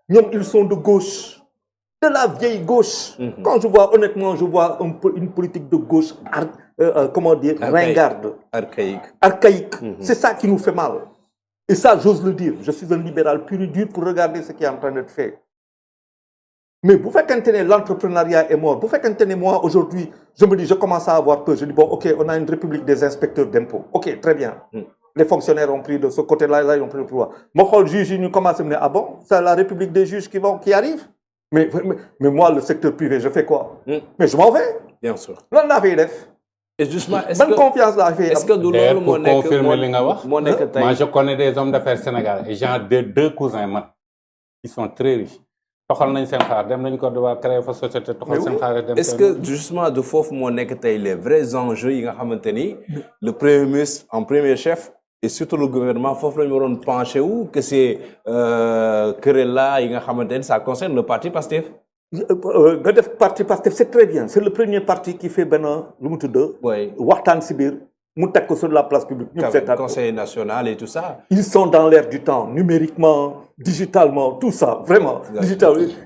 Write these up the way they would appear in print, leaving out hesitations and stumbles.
Ils sont de gauche, de la vieille gauche. Quand je vois, honnêtement, une politique de gauche, comment dire, ringarde. Archaïque. C'est ça qui nous fait mal. Et ça, j'ose le dire. Je suis un libéral pur et dur pour regarder ce qui est en train d'être fait. Mais vous faites qu'un l'entrepreneuriat est mort. Vous faites qu'un moi, aujourd'hui, je me dis, je commence à avoir peur. Je dis, bon, ok, on a une république des inspecteurs d'impôts. Ok, très bien. Les fonctionnaires ont pris de ce côté-là, là, ils ont pris le pouvoir. Moi, le juge, il commence à me dire, ah bon, c'est la république des juges qui arrive. Mais moi, le secteur privé, je fais quoi? Mais je m'en vais. Bien sûr. Non, la VDF. Et justement, est-ce que pour confirmer li nga wax, moi je connais des hommes d'affaires sénégalais et j'ai deux cousins qui sont très riches. Est-ce que justement de foofu moo nekk tey les vrais enjeux yi nga xamante ni le premier ministre en premier chef et surtout le gouvernement foofu la ñu waroon penché wu que c'est querelle-là yi nga xamante ni ça concerne le parti Pastef. Le parti Pastef c'est très bien, c'est le premier parti qui fait lu mu tudd waxtaan si biir mu teg ko sur la place publique. Conseil national et tout ça. Ils sont dans l'air du temps, numériquement, digitalement, tout ça, vraiment.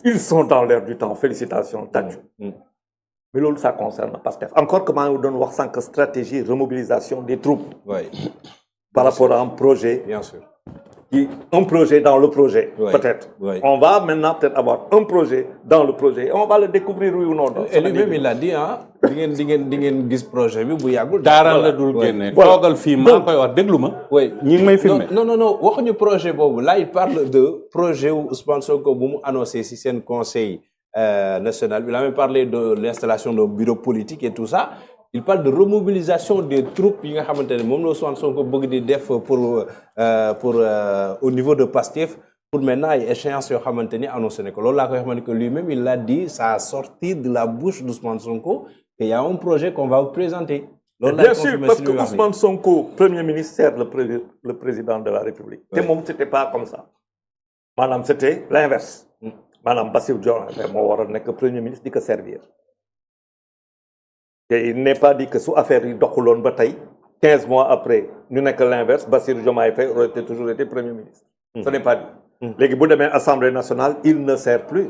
Ils sont dans l'air du temps. Félicitations, Tadjou. Mais là, ça concerne Pastef. Encore comment on donne voir que stratégie, remobilisation des troupes par rapport à un projet. Bien sûr. Un projet dans le projet, peut-être. On va maintenant peut-être avoir un projet dans le projet et on va le découvrir, oui ou non. Et lui-même, il a dit, hein, dingen gis projet bi bu yagul dara la dul génné togal fi ma koy wax dégluma oui ñi may filmer non waxuñu projet bobu là il parle de projet où Ousmane Sonko bu mu annoncé ci sen conseil national il a même parlé de l'installation de bureau politique et tout ça. Il parle de remobilisation des troupes yi nga xamantene mom la Ousmane Sonko bëgg di def pour au niveau de Pastef pour maintenant ay échéances yo xamanteni annoncé ne ko loolu la koy xamanteni que lui-même il l'a dit ça a sorti de la bouche d'Ousmane Sonko qu'il y a un projet qu'on va vous présenter. Bien sûr, parce que Ousmane Sonko, Premier ministre, le président de la République. Et moi, ce n'était pas comme ça. Madame, c'était l'inverse. Madame Bassirou Diomaye Faye moo waroon nekk Premier ministre di ko servir. Et il n'est pas dit que sous affaire yi doxuloon ba tey 15 mois après ñu nekk l'inverse Bassirou Diomaye Faye aurait toujours été Premier ministre. Ce n'est pas dit. Léegi bu demee Assemblée nationale, il ne sert plus.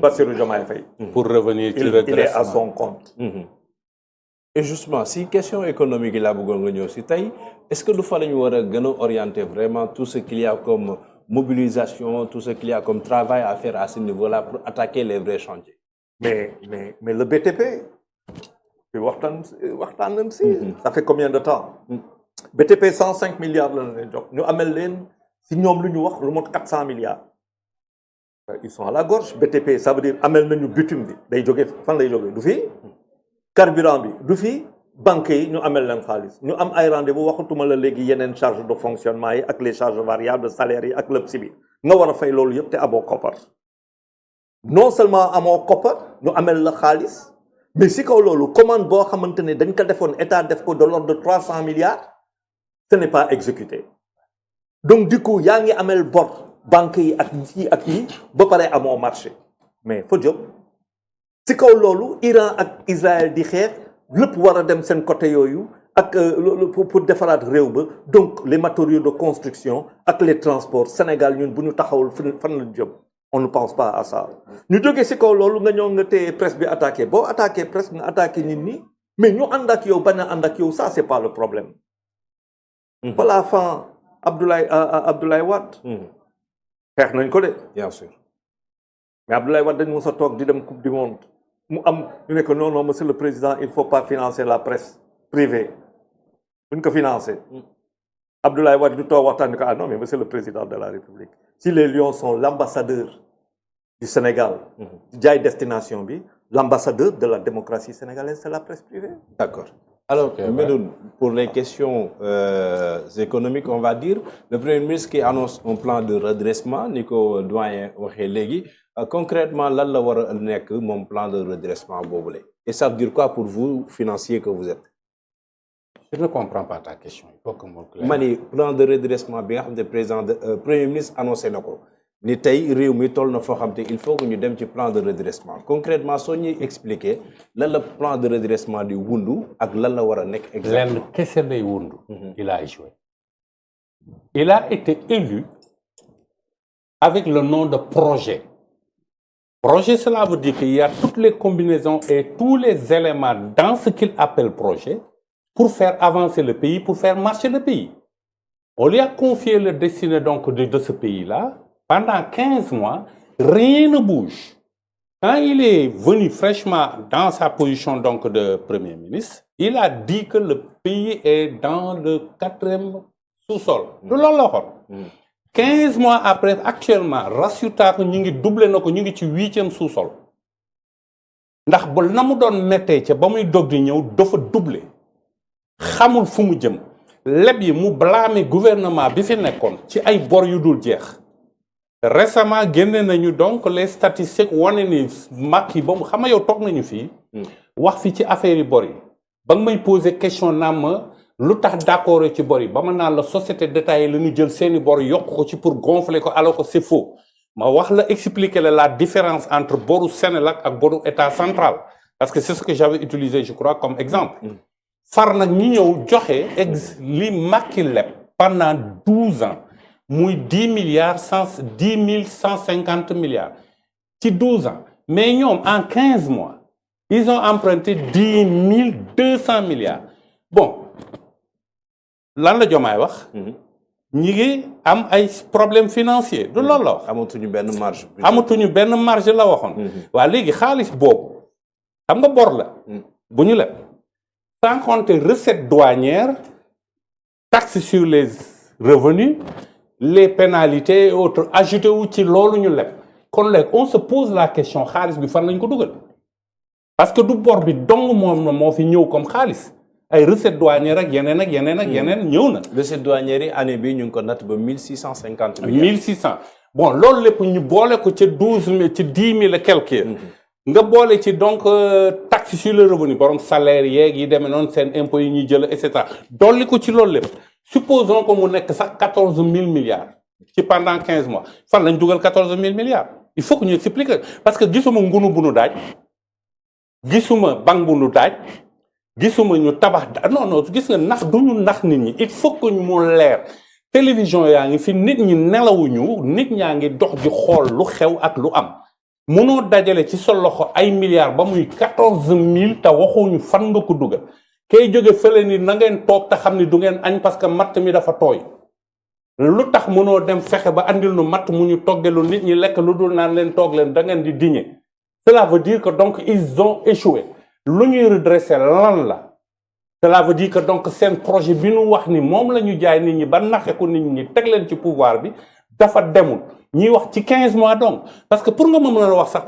Bassirou Diomaye Faye. Pour revenir sur il est à son compte. Et justement, si question économique la bëggoon nga ñëw si tey, est-ce que du fa la ñu war a gën a orienter vraiment tout ce qu'il y a comme mobilisation, tout ce qu'il y a comme travail à faire à ce niveau-là pour attaquer les vrais chantiers? Mais le BTP, ça fait combien de temps? BTP 105 milliards la jox ñu amel leen si ñoom lu ñu wax remonte 400 milliards. Ils sont à la gorge. BTP, ça veut dire amel nañu bitume bi day jógee fan lay jógee du fi carburant bi du fi banque yi ñu amel leen xaalis ñu am ay rendez-vous waxatuma la léegi yeneen charge de fonctionnement yi ak les charges variables de salaire yi ak lépp si biir nga war a fay loolu yëpp te amoo koppar non seulement amoo koppar ñu amel la xaalis mais si kaw loolu commande boo xamante ne dañ ko defoon état def ko de l'ordre de 300 milliards ce n'est pas exécuté donc du coup yaa ngi amel bor banque yi ak yi ba pare amoo marché mais fa jóg si kaw loolu Iran ak Israël di xeex lépp war a dem seen côté yooyu ak pour defaraat réew ba donc les matériaux de construction ak les transports Sénégal ñun bu ñu taxawul fan la jëm on ne pense pas à ça ñu jógee si kaw loolu nga ñëw nga téye presse bi attaqué boo attaqué presse nga attaqué nit ñi mais ñu ànd ak yow bañ a ànd ak yow ça c'est pas le problème. Voilà fin Abdoulaye Wade. xeex nañ ko de. Bien sûr. Mais Abdoulaye Wade dañ mos a toog di dem coupe du monde mu am ñu ne que non monsieur le président il faut pas financer la presse privée buñ ko financer. Abdoulaye Wade du toog waxtaan ni ko ah non mais monsieur le président de la République si les Lions sont l'ambassadeur du Sénégal jaay destination bi l'ambassadeur de la démocratie sénégalaise c'est la presse privée. D'accord. Alors, Medoune, pour les questions économiques, on va dire, le Premier ministre qui annonce un plan de redressement, Nico Doyen Légui, concrètement, là, il que mon plan de redressement. Et ça veut dire quoi pour vous, financier que vous êtes? Je ne comprends pas ta question. Il faut que mon clair. Plan de redressement, bien, le Premier ministre annoncé ni tay réew mi toll na fo xam il faut que ñu dem ci plan de redressement concrètement soo ñuy expliquer lan la plan de redressement di wundu ak lan la war a nekk exactement lenn kese day wundu il a échoué il a été élu avec le nom de projet. Projet, cela veut dire qu'il y a toutes les combinaisons et tous les éléments dans ce qu'il appelle projet pour faire avancer le pays, pour faire marcher le pays. On lui a confié le destin donc de ce pays-là. Pendant 15 mois, rien ne bouge. Quand il est venu fraîchement dans sa position donc de Premier ministre, il a dit que le pays est dans le 4e sous-sol. De l'or. 15 mois après, actuellement, résultat que nous avons doublé, nous sommes au 8e sous-sol. Ndax ba namu doon méttee ca ba muy dog di ñëw dafa doublé xamul fu mu jëm leb yi mu blâmer gouvernement bi fi nekkoon ci ay bor yu dul jeex récemment génne nañu donc les statistiques wane ni Macky ba mu xam nga yow toog nañu fii wax fi ci affaire yi bor yi ba nga may poser question naa ma lu tax d'accord ci bor yi ba ma naan la société détaillée la ñu jël seeni bor yokk ko ci pour gonfler ko alors que c'est faux ma wax la expliquer la différence entre boru Sénélac ak boru état central parce que c'est ce que j'avais utilisé je crois comme exemple far nag ñu ñëw joxe li Macky leb pendant 12 ans muy 10 milliards 10 150 milliards ci 12 ans mais ñoom en 15 mois ils ont emprunté 10 200 milliards bon lan la Diomaye wax ñi ngi am ay problème financier du loolu la wax amatuñu benn marge la waxoon waa léegi xaalis boobu xam nga bor la bu ñu leb sans compter recettes douanières taxes sur les revenus les pénalités et autres ajouté wu ci loolu ñu leb kon léegi on se pose la question xaalis bi fan lañ ko dugal parce que du bor bi dong moom na moo fi ñëw comme xaalis ay recettes douanières ak yeneen ñëw na. recettes douanières yi année bi ñu ngi ko natt ba 1650 milliards. 1600 bon loolu lépp ñu boole ko ca 12 ci 10 000 et quelques. nga boole ci donc taxe sur le revenu borom salaire yeeg yi demee noonu seen impôts yi ñuy jël et cetera dolli ko ci loolu lépp supposons que mu nekk sax 14 000 milliards ci pendant 15 mois fan lañ dugal 14 000 milliards il faut que ñu expliquer parce que gisuma ngunu bu nu daaj gisuma bang bu nu daaj. gisuma ñu tabax non gis nga nax duñu nax nit ñi il faut que ñu mu leer télévision yaa ngi fi nit ñi nelawuñu nit ñaa ngi dox di xool lu xew ak lu am mënoo dajale ci sa loxo ay milliards ba muy 14 000 te waxuñu fan nga ko dugal kay jóge fële ni na ngeen toog te xam ni du ngeen añ parce que matt mi dafa tooy lu tax mënoo dem fexe ba andil nu matt mu ñu toggelu nit ñi lekk lu dul naan leen toog leen da ngeen di digner cela veut dire que donc ils ont échoué lu ñuy redresser lan la cela veut dire que donc seen projet bi nu wax ni moom la ñu jaay nit ñi ba naxe ko nit ñi teg leen ci pouvoir bi dafa demul ñuy wax ci 15 mois donc parce que pour nga mën a wax sax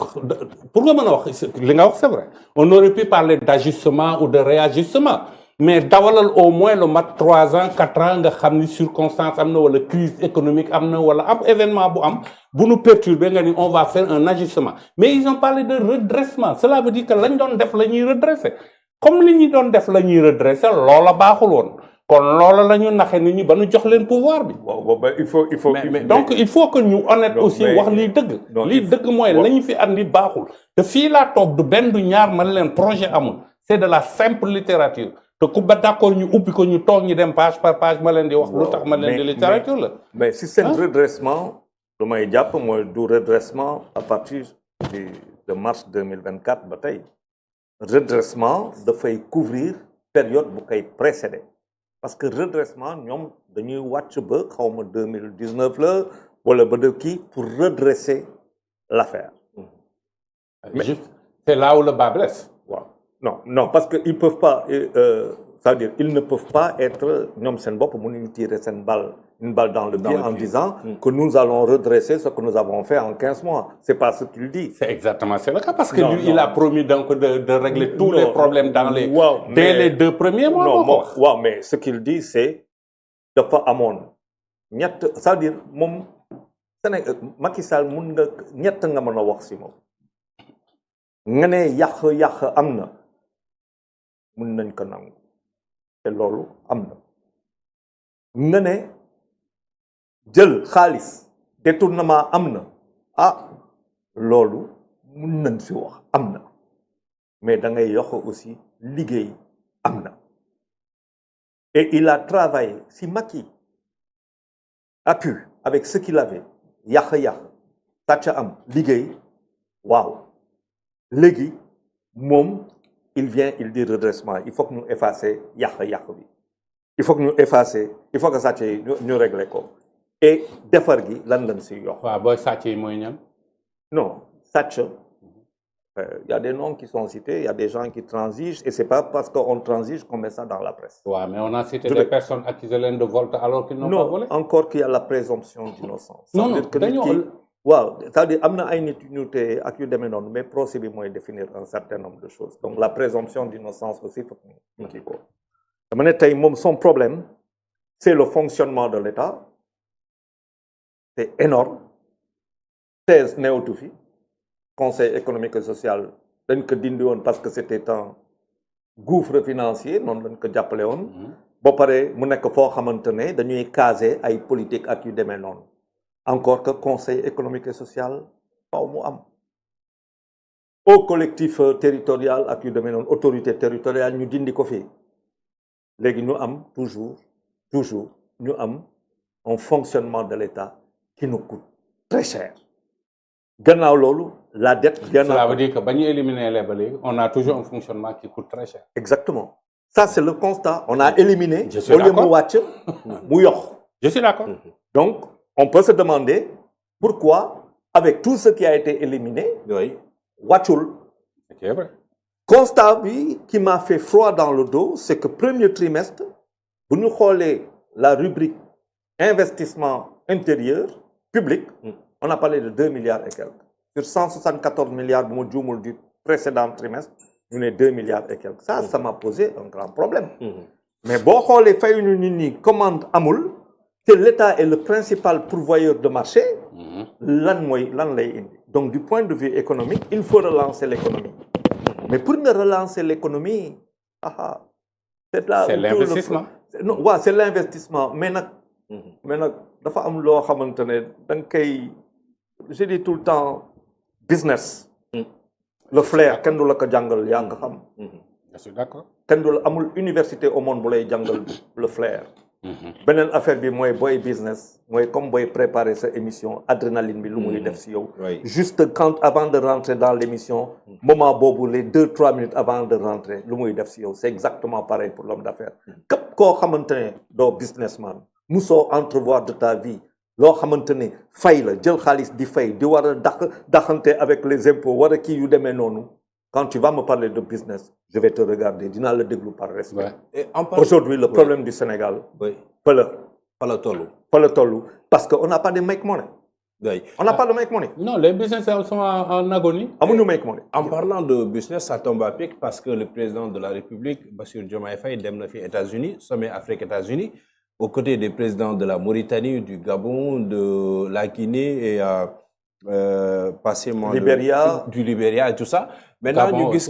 pour nga mën a wax li nga wax c'est vrai on aurait pu parler d'ajustement ou de réajustement mais dawalal au moins lu mat 3 ans 4 ans nga xam ni circonstance am na wala crise économique am na wala am événement bu am bu nu perturber nga ni on va faire un ajustement mais ils ont parlé de redressement cela veut dire que lañ doon def la ñuy redresser comme li ñu doon def la ñuy redresser loola baaxul woon kon loola la ñu naxe nit ñi ba nu jox leen pouvoir bi. il faut donc il faut que ñu honnête aussi wax liy dëgg. liy dëgg mooy la ñu fi andi baaxul. te fii laa toog du benn du ñaar man leen projet amul c'est de la simple littérature. te ku ba d'accord ñu ubbi ko ñu toog ñu dem page par page ma leen di wax lu tax ma leen di littérature la. mais système redressement lu may jàpp mooy du redressement à partir de mars 2024 ba tey redressement dafay couvrir période bu koy précéder parce que redressement ñoom dañuy wàcc ba xaw ma 2019 la wala ba de kii pour redresser l'affaire. mais c'est là où le bas blesse. waaw non parce que ils peuvent pas c'est-à-dire ils ne peuvent pas être ñoom seen bopp mënuñu tirer seen balle une balle dans le pied en disant que nous allons redresser ce que nous avons fait en 15 mois c'est pas ce qu'il dit. C'est le cas parce que lui il a promis donc de régler tous les problèmes dans les dès les 2 premiers mois. waaw mais ce qu'il dit c'est dafa amoon ñett c'est-à-dire moom Sénégal Macky Sall mun nga ñett nga mën a wax si moom nga ne yàq am na mun nañ ko nangu te loolu am na nga ne jël xaalis détournement am na loolu mun nañ si wax am na mais da ngay yokk aussi liggéey am na et il a travaillé si Macky a pu avec ce qu'il avait yàq-yàq sàcc am liggéey waaw léegi moom il vient il dit redressement il faut que ñu effacer yàq-yàq bi il faut que ñu effacer il faut que sàcc yi ñu régler ko et defar gi lan lañ si yokk. waaw booy sàcc yi mooy ñan. non sàcc y a des noms qui sont cités il y a des gens qui transigent et c'est pas parce qu'on transige qu'on met ça dans la presse. waaw mais on a cité des personnes accusées de volte alors qu'ils n'ont pas volé. non encore qu'il y a la présomption d'innocence. non non dañoo waaw c'est-à-dire am na ay nit ñu te ak yu demee noonu mais procès bi mooy définir un certain nombre de choses donc la présomption d'innocence aussi faut ñu kii ko. dama ne tey moom son problème c'est le fonctionnement de l'État c'est énorme 16 néewtu fi conseil économique et social dañ ko dindi woon parce que c'était un gouffre financier noonu lañ ko jàppale woon ba pare mu nekk foo xamante ne dañuy caser ay politique ak yu demee noonu encore que conseil économique et social faw mu am au collectif territorial ak yu demee noonu autorité territoriale ñu dindi ko fii léegi ñu am toujours ñu am un fonctionnement de l'État qui nous coûte très cher gannaaw loolu la dette. Cela veut dire que ba ñu éliminer les ba léegi on a toujours un fonctionnement qui coûte très cher. exactement ça c'est le constat on a éliminé. je suis d'accord au lieu mu wàcc mu yokk. je suis d'accord. donc on peut se demander pourquoi avec tout ce qui a été éliminé. oui wàccul. c'est vrai. constat bi qui m'a fait froid dans le dos c'est que premier trimestre bu ñu xoolee la rubrique investissement intérieur public. on a parlé de 2 milliards et quelques. Sur 174 milliards bu ma juumul du précédent trimestre, ñu ne 2 milliards et quelques. Ça m'a posé un grand problème. Mais boo xoolee fayuñu nit ñi commande amul, que l'État est le principal pourvoyeur de marché, lan lay indi. Donc du point de vue économique, il faut relancer l'économie. Mais pour nga relancer l'économie, c'est l'investissement. Non, waaw c'est l'investissement mais nag dafa am loo xamante ne da nga koy je dis tout le temps business. le flair kenn du la ko jàngal yaa nga xam. je suis d'accord. kenn du la amul université au monde bu lay jàngal le flair. beneen affaire bi mooy booy business mooy comme booy préparer sa émission adrénaline bi lu muy def si yow. juste avant de rentrer dans l'émission moment boobu les 2-3 minutes avant de rentrer lu muy def si yow c'est exactement pareil pour l'homme d'affaires. képp koo xamante ne doo businessman musoo entrevoir de ta vie loo xamante ne fay la jël xaalis di fay di war a daxante avec les impôts war a kii yu demee noonu quand tu vas me parler de business je vais te regarder dinaa la déglu par respect. Aujourd'hui le problème du Sénégal. fa la tollu parce que on n'a pas de make money. On n'a pas de make money. Non, les business sont en agonie. amuñu make money. En parlant de business, ça tombe à pic parce que le président de la République, Bassirou Diomaye Faye, dem na fi États-Unis, sommet Afrique-États-Unis, aux côtés des présidents de la Mauritanie, du Gabon, de la Guinée et du Libéria et tout ça. Maintenant, ñu gis